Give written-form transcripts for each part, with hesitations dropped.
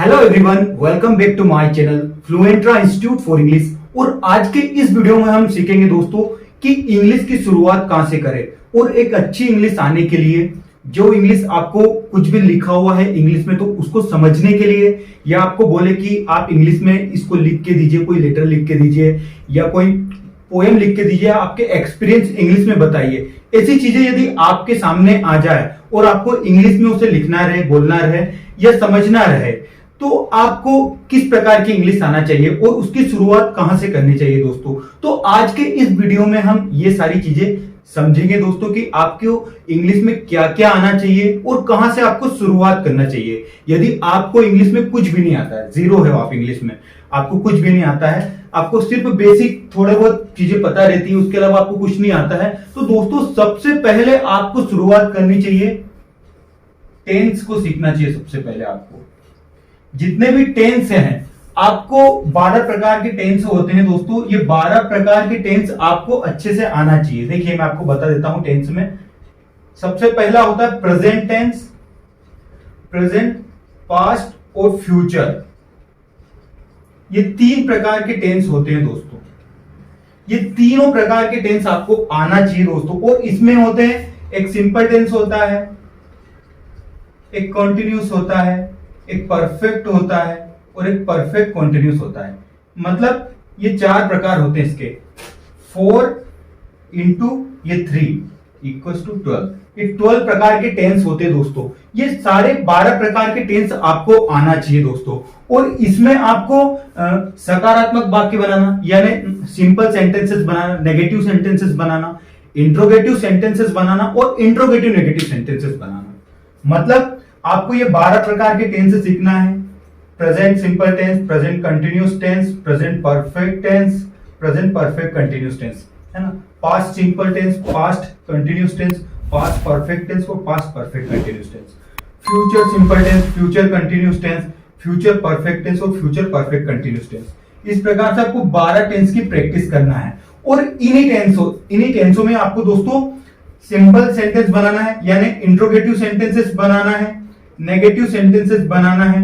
Hello everyone, welcome back to my channel Fluentra institute for English. और आज के इस वीडियो में हम सीखेंगे दोस्तों कि इंग्लिश की शुरुआत कहां से करें। और एक अच्छी इंग्लिश आने के लिए जो इंग्लिश आपको कुछ भी लिखा हुआ है इंग्लिश में तो उसको समझने के लिए, या आपको बोले कि आप इंग्लिश में इसको लिख के दीजिए, कोई लेटर लिख के दीजिए या कोई पोएम लिख के दीजिए, आपके एक्सपीरियंस इंग्लिश में बताइए। ऐसी चीजें यदि आपके सामने आ जाए और आपको इंग्लिश में उसे लिखना रहे, बोलना रहे या समझना रहे, तो आपको किस प्रकार की इंग्लिश आना चाहिए और उसकी शुरुआत कहां से करनी चाहिए दोस्तों। तो आज के इस वीडियो में हम ये सारी चीजें समझेंगे दोस्तों कि आपको इंग्लिश में क्या क्या आना चाहिए और कहां से आपको शुरुआत करना चाहिए। यदि आपको इंग्लिश में कुछ भी नहीं आता है, जीरो है आप इंग्लिश में, आपको कुछ भी नहीं आता है, आपको सिर्फ बेसिक थोड़े बहुत चीजें पता रहती है, उसके अलावा आपको कुछ नहीं आता है, तो दोस्तों सबसे पहले आपको शुरुआत करनी चाहिए, टेंस को सीखना चाहिए। सबसे पहले आपको जितने भी टेंस हैं, आपको 12 प्रकार के टेंस होते हैं दोस्तों, ये 12 प्रकार के टेंस आपको अच्छे से आना चाहिए। देखिए मैं आपको बता देता हूं टेंस में। सबसे पहला होता है प्रेजेंट टेंस, प्रेजेंट, पास्ट और फ्यूचर। ये 3 प्रकार के टेंस होते हैं दोस्तों। ये तीनों प्रकार के टेंस आपको आना चाहिए दोस्तों। और इसमें होते हैं, एक सिंपल टेंस होता है, एक कॉन्टिन्यूस होता है, एक परफेक्ट होता है और एक परफेक्ट कॉन्टिन्यूस होता है। मतलब ये 4 प्रकार होते हैं इसके। 4 इंटू ये 3 इक्वल्स टू 12। ये 12 प्रकार के टेंस होते हैं दोस्तों। ये सारे 12 प्रकार के टेंस आपको आना चाहिए दोस्तों। और इसमें आपको सकारात्मक वाक्य बनाना, यानी सिंपल सेंटेंसेस बनाना, नेगेटिव सेंटेंसेस बनाना, इंट्रोगेटिव सेंटेंसेस बनाना और इंट्रोगेटिव नेगेटिव सेंटेंसेस बनाना। मतलब आपको ये 12 प्रकार के टेंस सीखना है। Present simple tense, present continuous tense, present perfect tense, present perfect continuous tense, है ना। Past simple tense, past continuous tense, past perfect tense और past perfect continuous tense. Future simple tense, future continuous tense, future perfect tense और future perfect continuous tense. इस प्रकार से आपको 12 tense की practice करना है। और इन्हीं टेंसों में आपको दोस्तों सिंपल सेंटेंस बनाना है, यानी इंट्रोगेटिव सेंटेंसेस बनाना है, नेगेटिव सेंटेंसेस बनाना है,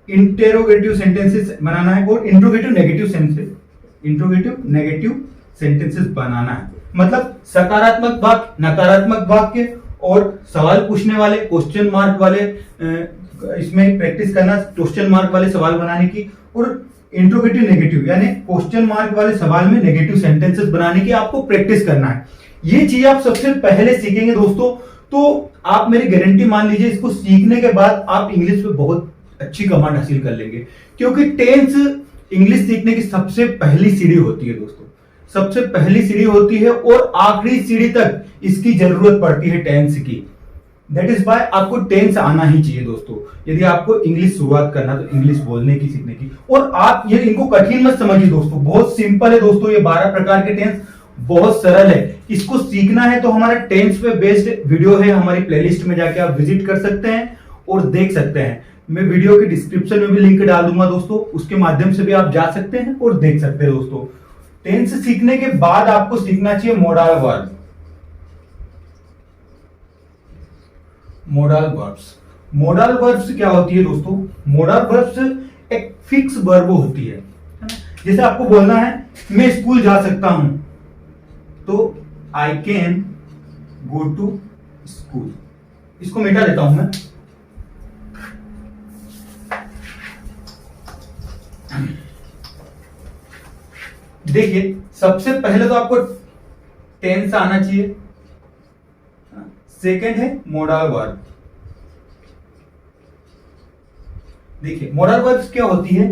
इंटेरोगेटिव सेंटेंसेस बनाना है और इंट्रोगेटिव नेगेटिव सेंटेंसेस बनाना है। मतलब सकारात्मक वाक्य, नकारात्मक वाक्य और सवाल पूछने वाले, क्वेश्चन मार्क वाले, इसमें प्रैक्टिस करना क्वेश्चन मार्क वाले सवाल बनाने की, और इंट्रोगेटिव नेगेटिव यानी क्वेश्चन मार्क वाले सवाल में नेगेटिव सेंटेंसेस बनाने की आपको प्रैक्टिस करना है। ये चीज आप सबसे पहले सीखेंगे दोस्तों, तो आप मेरी गारंटी मान लीजिए, इसको सीखने के बाद आप इंग्लिश में बहुत अच्छी कमांड हासिल कर लेंगे। क्योंकि टेंस इंग्लिश सीखने की सबसे पहली सीढ़ी होती है दोस्तों, सबसे पहली सीढ़ी होती है और आखिरी सीढ़ी तक इसकी जरूरत पड़ती है टेंस की। दैट इज वाई आपको टेंस आना ही चाहिए दोस्तों, यदि आपको इंग्लिश शुरुआत करना तो इंग्लिश बोलने की, सीखने की। और आप ये इनको कठिन मत समझिए दोस्तों, बहुत सिंपल है दोस्तों। ये 12 प्रकार के टेंस बहुत सरल है। इसको सीखना है तो हमारा टेंस पे बेस्ड वीडियो है, हमारी प्लेलिस्ट में जाके आप विजिट कर सकते हैं और देख सकते हैं। मैं वीडियो के डिस्क्रिप्शन में भी लिंक डाल दूंगा दोस्तों, उसके माध्यम से भी आप जा सकते हैं और देख सकते हैं दोस्तों। टेंस सीखने के बाद आपको सीखना चाहिए modal verb. Modal verbs, model verbs क्या होती है दोस्तों? मॉडल वर्ब्स एक फिक्स वर्ब होती है ना। जैसे आपको बोलना है मैं स्कूल जा सकता हूं, तो I can go to school. इसको मिटा देता हूं मैं। देखिए सबसे पहले तो आपको टेंस आना चाहिए, सेकंड है मॉडल वर्ब। देखिए मॉडल वर्ब्स क्या होती है?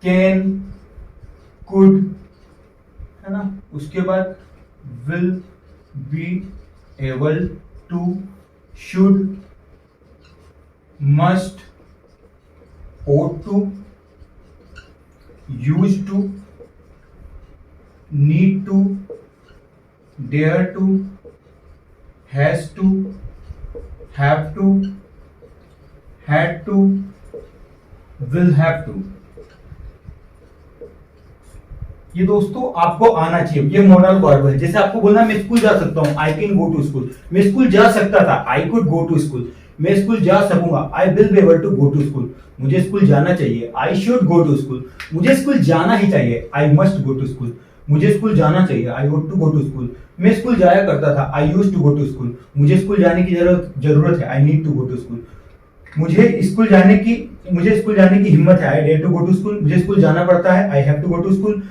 कैन, कुड, है ना, उसके बाद will, be, able to, should, must, ought to, used to, need to, dare to, has to, have to, had to, will have to। ये दोस्तों आपको आना चाहिए, ये मॉडल वर्ब है। जैसे आपको बोलना मैं स्कूल जा सकता हूं, I can go to school. मैं स्कूल जा सकता था, I could go to school. मैं स्कूल जा सकूंगा, I will be able to go to school, मुझे स्कूल जाना चाहिए, I should go to school, मुझे स्कूल जाना ही चाहिए, I must go to school, मुझे स्कूल जाना चाहिए, I would to go to school, मैं स्कूल जाया करता था, I used to go to school, मुझे स्कूल जाने की जरूरत है, I need to go to school, मुझे स्कूल जाने की हिम्मत है, I dare to go to school, मुझे स्कूल जाना पड़ता है, I have to go to school,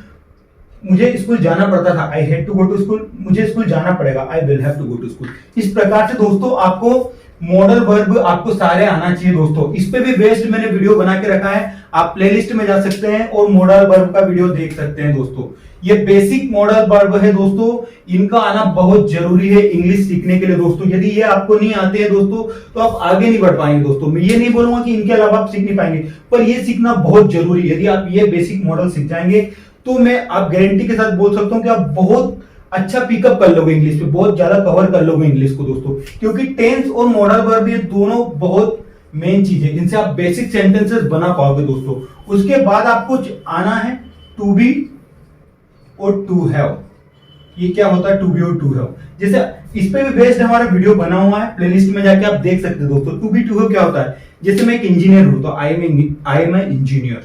मुझे स्कूल जाना पड़ता था, I had to go to school, मुझे स्कूल जाना पड़ेगा, I will have to go to school. इस प्रकार से दोस्तों आपको मॉडल वर्ब आपको सारे आना चाहिए दोस्तों। इस पे भी बेस्ड मैंने वीडियो बना के रखा है, आप प्लेलिस्ट में जा सकते हैं और मॉडल वर्ब का वीडियो देख सकते हैं दोस्तों। ये बेसिक मॉडल वर्ब है दोस्तों, इनका आना बहुत जरूरी है इंग्लिश सीखने के लिए दोस्तों। यदि ये आपको नहीं आते हैं दोस्तों तो आप आगे नहीं बढ़ पाएंगे दोस्तों। मैं ये नहीं बोलूंगा कि इनके अलावा आप सीख नहीं पाएंगे, पर ये सीखना बहुत जरूरी है। यदि आप ये बेसिक मॉडल सीख जाएंगे तो मैं आप गारंटी के साथ बोल सकता हूं कि आप बहुत अच्छा पिकअप कर लोगे इंग्लिश पे, बहुत ज्यादा कवर कर लोगे इंग्लिश को दोस्तों। क्योंकि टेंस और मॉडल वर्ब ये दोनों बहुत मेन चीज है, जिनसे आप बेसिक सेंटेंसेस बना पाओगे दोस्तों। उसके बाद आपको आना है टू बी और टू हैव। ये क्या होता है टू बी और टू हैव? जैसे इस पे भी बेस्ड हमारा वीडियो बना हुआ है, प्लेलिस्ट में जाके आप देख सकते हैं दोस्तों। टू बी टू हैव क्या होता है? जैसे मैं एक इंजीनियर हूं तो आई एम ए इंजीनियर,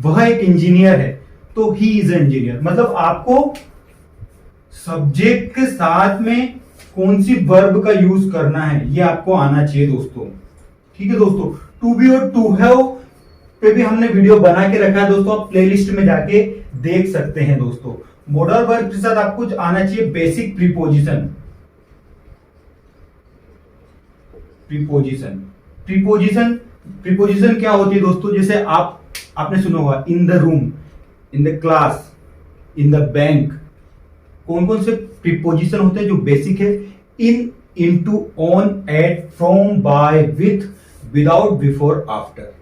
वह एक इंजीनियर है तो ही इज एन इंजीनियर। मतलब आपको सब्जेक्ट के साथ में कौन सी वर्ब का यूज करना है ये आपको आना चाहिए दोस्तों। ठीक है दोस्तों, टू बी और टू हैव पे भी हमने वीडियो बना के रखा है दोस्तों, आप प्लेलिस्ट में जाके देख सकते हैं दोस्तों। मॉडल वर्ब के साथ आपको आना चाहिए बेसिक प्रीपोजिशन। प्रीपोजिशन क्या होती है दोस्तों? जैसे आपने सुना होगा in the room, in the class, in the bank. कौन कौन से प्रीपोजिशन होते हैं जो बेसिक है? In, into, on, at, from, by, with, without, before, after.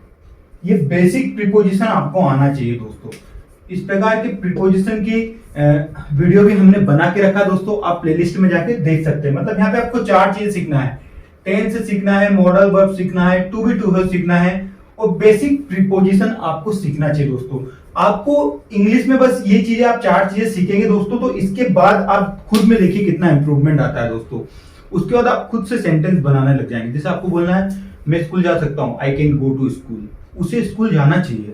ये बेसिक प्रीपोजिशन आपको आना चाहिए दोस्तों। इस प्रकार के प्रीपोजिशन की वीडियो भी हमने बना के रखा दोस्तों, आप प्लेलिस्ट में जाके देख सकते हैं। मतलब यहाँ पे आपको 4 चीजें सीखना है, टेंस सीखना है, मॉडल वर्ब सीखना है, टू बी टू हैव सीखना है और बेसिक प्रीपोजिशन आपको सीखना चाहिए दोस्तों। आपको इंग्लिश में बस ये चीजें, आप 4 चीजें सीखेंगे दोस्तों, तो इसके बाद आप खुद में देखिए कितना इंप्रूवमेंट आता है दोस्तों। उसके बाद आप खुद से सेंटेंस बनाने लग जाएंगे। जैसे आपको बोलना है मैं स्कूल जा सकता हूँ, I can go to school, उसे स्कूल जाना चाहिए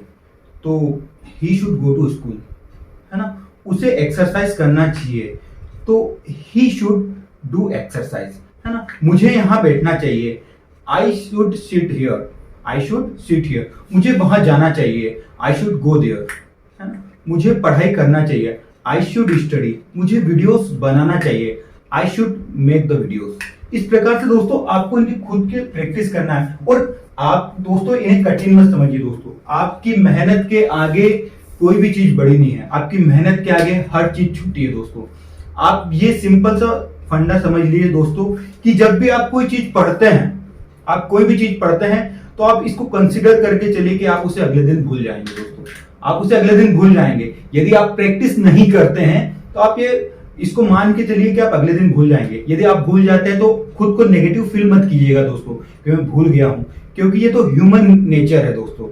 तो he should go to school, है ना। उसे एक्सरसाइज करना चाहिए तो ही शुड डू एक्सरसाइज, है ना। मुझे यहाँ बैठना चाहिए, I should sit here, I should sit here. मुझे वहां जाना चाहिए, आई शुड गो देयर, है ना। मुझे पढ़ाई करना चाहिए, आई शुड स्टडी। मुझे वीडियोस बनाना चाहिए, I should make the videos. इस प्रकार से दोस्तों आपको इनकी खुद की प्रैक्टिस करना है। और आप दोस्तों इन्हें कठिन मत समझिए दोस्तों, आपकी मेहनत के आगे कोई भी चीज बड़ी नहीं है, आपकी मेहनत के आगे हर चीज छोटी है दोस्तों। आप ये सिंपल सा फंडा समझ लीजिए दोस्तों कि जब भी आप कोई चीज पढ़ते हैं, आप कोई भी चीज पढ़ते हैं तो आप इसको कंसिडर करके चलिए कि आप उसे अगले दिन भूल जाएंगे दोस्तों। आप उसे अगले दिन भूल जाएंगे। यदि आप प्रैक्टिस नहीं करते हैं तो आप ये इसको मान के चलिए कि आप अगले दिन भूल जाएंगे। यदि आप भूल जाते हैं तो खुद को नेगेटिव फील मत कीजिएगा दोस्तों कि मैं भूल गया हूं, क्योंकि ये तो ह्यूमन नेचर है दोस्तों।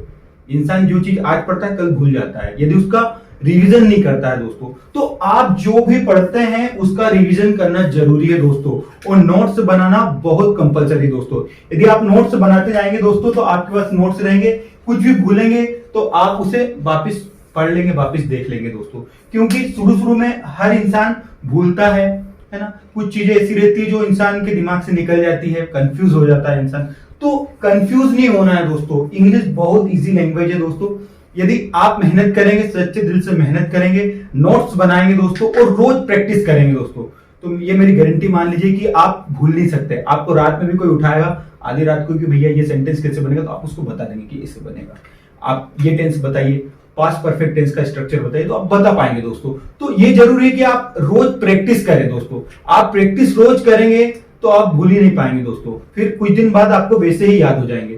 इंसान जो चीज आज पढ़ता है कल भूल जाता है, यदि उसका रिवीजन नहीं करता है दोस्तों। तो आप जो भी पढ़ते हैं उसका रिवीजन करना जरूरी है दोस्तों, और नोट्स बनाना बहुत कंपलसरी दोस्तों। यदि आप नोट्स बनाते जाएंगे दोस्तों तो आपके पास नोट्स रहेंगे, कुछ भी भूलेंगे तो आप उसे वापस पढ़ लेंगे, वापस देख लेंगे दोस्तों। क्योंकि शुरू शुरू में हर इंसान भूलता है ना। कुछ चीजें ऐसी रहती है जो इंसान के दिमाग से निकल जाती है, कंफ्यूज हो जाता है इंसान। तो कंफ्यूज नहीं होना है दोस्तों। इंग्लिश बहुत इजी लैंग्वेज है दोस्तों। यदि आप मेहनत करेंगे, सच्चे दिल से मेहनत करेंगे, नोट्स बनाएंगे दोस्तों और रोज प्रैक्टिस करेंगे दोस्तों, तो ये मेरी गारंटी मान लीजिए कि आप भूल नहीं सकते। आपको रात में भी कोई उठाएगा आधी रात को कि भैया ये सेंटेंस कैसे बनेगा, तो आप उसको बता देंगे कि इससे बनेगा। आप ये टेंस बताइए, पास्ट परफेक्ट टेंस का स्ट्रक्चर बताइए, तो आप बता पाएंगे दोस्तों। तो ये जरूरी है कि आप रोज प्रैक्टिस करें दोस्तों। आप प्रैक्टिस रोज करेंगे तो आप भूल ही नहीं पाएंगे दोस्तों। फिर कुछ दिन बाद आपको वैसे ही याद हो जाएंगे।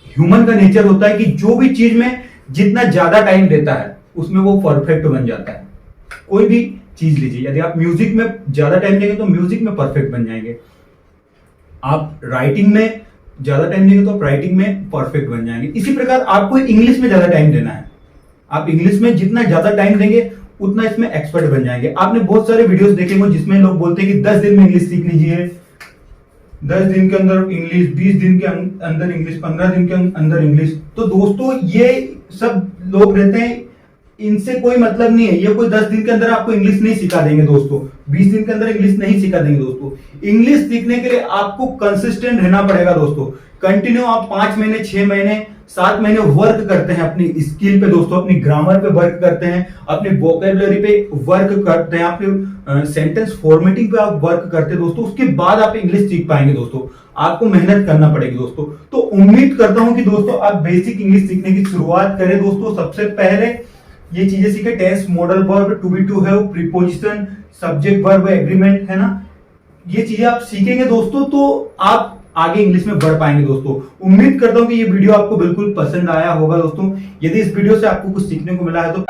ह्यूमन का नेचर होता है कि जो भी चीज में जितना ज्यादा टाइम देता है उसमें वो परफेक्ट बन जाता है। कोई भी चीज लीजिए, यदि आप म्यूजिक में ज्यादा टाइम देंगे तो म्यूजिक में परफेक्ट बन जाएंगे। आप राइटिंग में ज्यादा टाइम देंगे तो आप राइटिंग में परफेक्ट बन जाएंगे। इसी प्रकार आपको इंग्लिश में ज्यादा टाइम देना है। आप इंग्लिश में जितना ज्यादा टाइम देंगे उतना इसमें एक्सपर्ट बन जाएंगे। आपने बहुत सारे वीडियोस देखे होंगे जिसमें लोग बोलते हैं कि 10 दिन में इंग्लिश सीख लीजिए, 10 दिन के अंदर इंग्लिश, 20 दिन के अंदर इंग्लिश, 15 दिन के अंदर इंग्लिश। तो दोस्तों ये सब लोग रहते हैं, इनसे कोई मतलब नहीं है। ये कोई 10 दिन के अंदर आपको इंग्लिश नहीं सिखा देंगे दोस्तों, 20 दिन के अंदर इंग्लिश नहीं सिखा देंगे दोस्तों। इंग्लिश सीखने के लिए आपको कंसिस्टेंट रहना पड़ेगा दोस्तों। कंटिन्यू आप 5 महीने, 6 महीने, 7 महीने वर्क करते हैं अपनी स्किल पे दोस्तों, अपनी ग्रामर पे वर्क करते हैं, अपनी वोकेबलरी पे वर्क करते हैं, अपने सेंटेंस फॉर्मेटिंग पे आप वर्क करते हैं दोस्तों। उसके बाद आप इंग्लिश सीख पाएंगे दोस्तों। आपको मेहनत करना पड़ेगी दोस्तों। तो उम्मीद करता हूं कि दोस्तों आप बेसिक इंग्लिश सीखने की शुरुआत करें दोस्तों। सबसे पहले ये चीजें सीखे, tense, modal verb, to be, to have, preposition, subject, verb, agreement, है ना। ये चीजें आप सीखेंगे दोस्तों तो आप आगे इंग्लिश में बढ़ पाएंगे दोस्तों। उम्मीद करता हूं कि ये वीडियो आपको बिल्कुल पसंद आया होगा दोस्तों। यदि इस वीडियो से आपको कुछ सीखने को मिला है तो